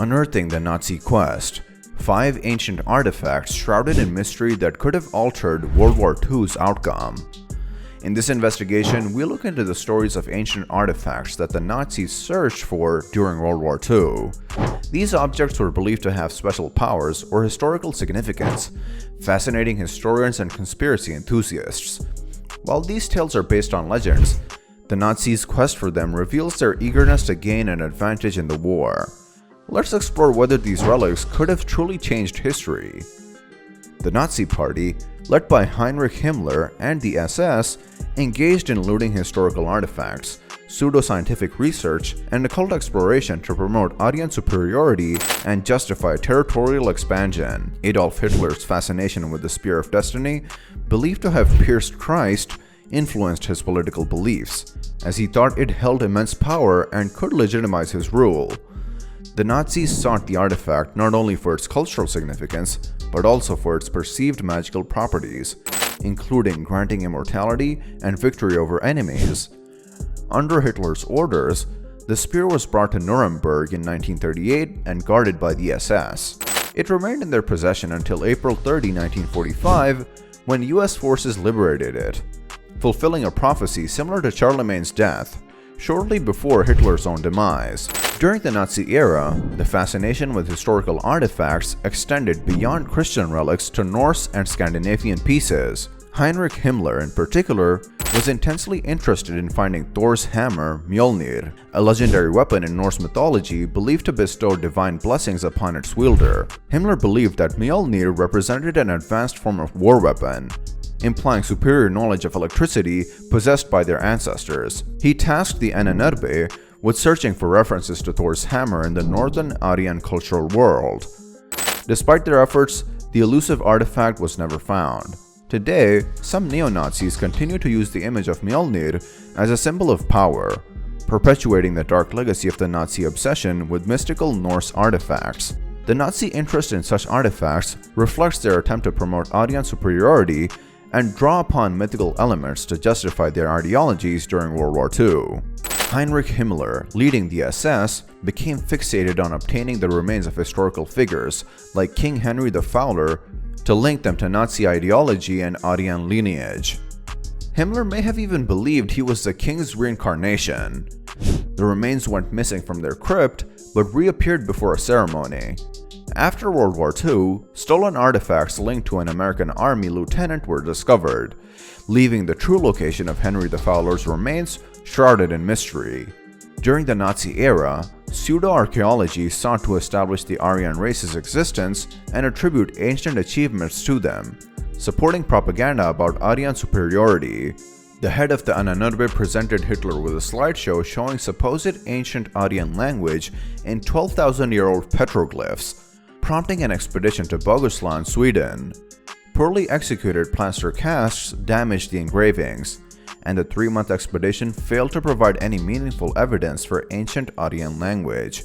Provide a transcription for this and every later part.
Unearthing the Nazi Quest. 5 ancient artifacts shrouded in mystery that could have altered World War II's outcome. In this investigation, we look into the stories of ancient artifacts that the Nazis searched for during World War II. These objects were believed to have special powers or historical significance, fascinating historians and conspiracy enthusiasts. While these tales are based on legends, the Nazis' quest for them reveals their eagerness to gain an advantage in the war. Let's explore whether these relics could have truly changed history. The Nazi Party, led by Heinrich Himmler and the SS, engaged in looting historical artifacts, pseudoscientific research, and occult exploration to promote Aryan superiority and justify territorial expansion. Adolf Hitler's fascination with the Spear of Destiny, believed to have pierced Christ, influenced his political beliefs, as he thought it held immense power and could legitimize his rule. The Nazis sought the artifact not only for its cultural significance, but also for its perceived magical properties, including granting immortality and victory over enemies. Under Hitler's orders, the spear was brought to Nuremberg in 1938 and guarded by the SS. It remained in their possession until April 30, 1945, when US forces liberated it, fulfilling a prophecy similar to Charlemagne's death, shortly before Hitler's own demise. During the Nazi era, the fascination with historical artifacts extended beyond Christian relics to Norse and Scandinavian pieces. Heinrich Himmler, in particular, was intensely interested in finding Thor's hammer, Mjolnir, a legendary weapon in Norse mythology believed to bestow divine blessings upon its wielder. Himmler believed that Mjolnir represented an advanced form of war weapon, implying superior knowledge of electricity possessed by their ancestors. He tasked the Ahnenerbe with searching for references to Thor's hammer in the northern Aryan cultural world. Despite their efforts, the elusive artifact was never found. Today, some neo-Nazis continue to use the image of Mjolnir as a symbol of power, perpetuating the dark legacy of the Nazi obsession with mystical Norse artifacts. The Nazi interest in such artifacts reflects their attempt to promote Aryan superiority and draw upon mythical elements to justify their ideologies during World War II. Heinrich Himmler, leading the SS, became fixated on obtaining the remains of historical figures like King Henry the Fowler to link them to Nazi ideology and Aryan lineage. Himmler may have even believed he was the king's reincarnation. The remains went missing from their crypt but reappeared before a ceremony. After World War II, stolen artifacts linked to an American Army lieutenant were discovered, leaving the true location of Henry the Fowler's remains shrouded in mystery. During the Nazi era, pseudo-archaeology sought to establish the Aryan race's existence and attribute ancient achievements to them, supporting propaganda about Aryan superiority. The head of the Ahnenerbe presented Hitler with a slideshow showing supposed ancient Aryan language in 12,000-year-old petroglyphs, prompting an expedition to Bohuslän, Sweden. Poorly executed plaster casts damaged the engravings, and the 3-month expedition failed to provide any meaningful evidence for ancient Aryan language.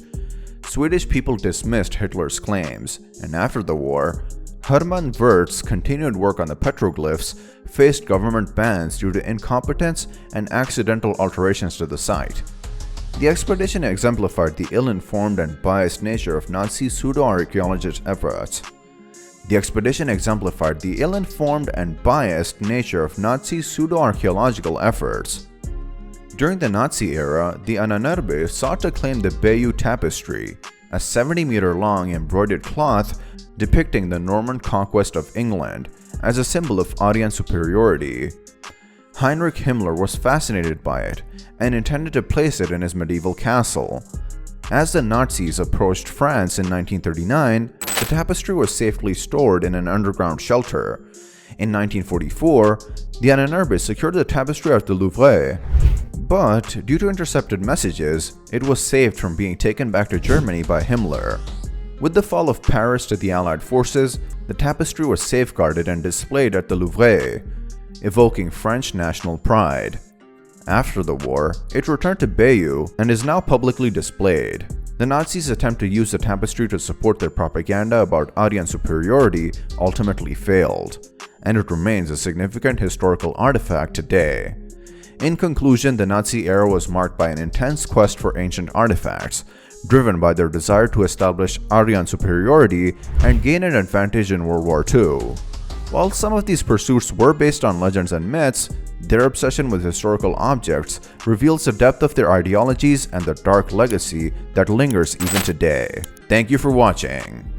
Swedish people dismissed Hitler's claims, and after the war, Hermann Wirth's continued work on the petroglyphs faced government bans due to incompetence and accidental alterations to the site. The expedition exemplified the ill-informed and biased nature of Nazi pseudo-archaeologist efforts. The expedition exemplified the ill-informed and biased nature of Nazi pseudo-archaeological efforts. During the Nazi era, the Ahnenerbe sought to claim the Bayeux Tapestry, a 70-meter-long embroidered cloth depicting the Norman conquest of England, as a symbol of Aryan superiority. Heinrich Himmler was fascinated by it and intended to place it in his medieval castle. As the Nazis approached France in 1939, the tapestry was safely stored in an underground shelter. In 1944, the Ahnenerbe secured the tapestry at the Louvre, but due to intercepted messages, it was saved from being taken back to Germany by Himmler. With the fall of Paris to the Allied forces, the tapestry was safeguarded and displayed at the Louvre, evoking French national pride. After the war, it returned to Bayeux and is now publicly displayed. The Nazis' attempt to use the tapestry to support their propaganda about Aryan superiority ultimately failed, and it remains a significant historical artifact today. In conclusion, the Nazi era was marked by an intense quest for ancient artifacts, driven by their desire to establish Aryan superiority and gain an advantage in World War II. While some of these pursuits were based on legends and myths, their obsession with historical objects reveals the depth of their ideologies and the dark legacy that lingers even today. Thank you for watching.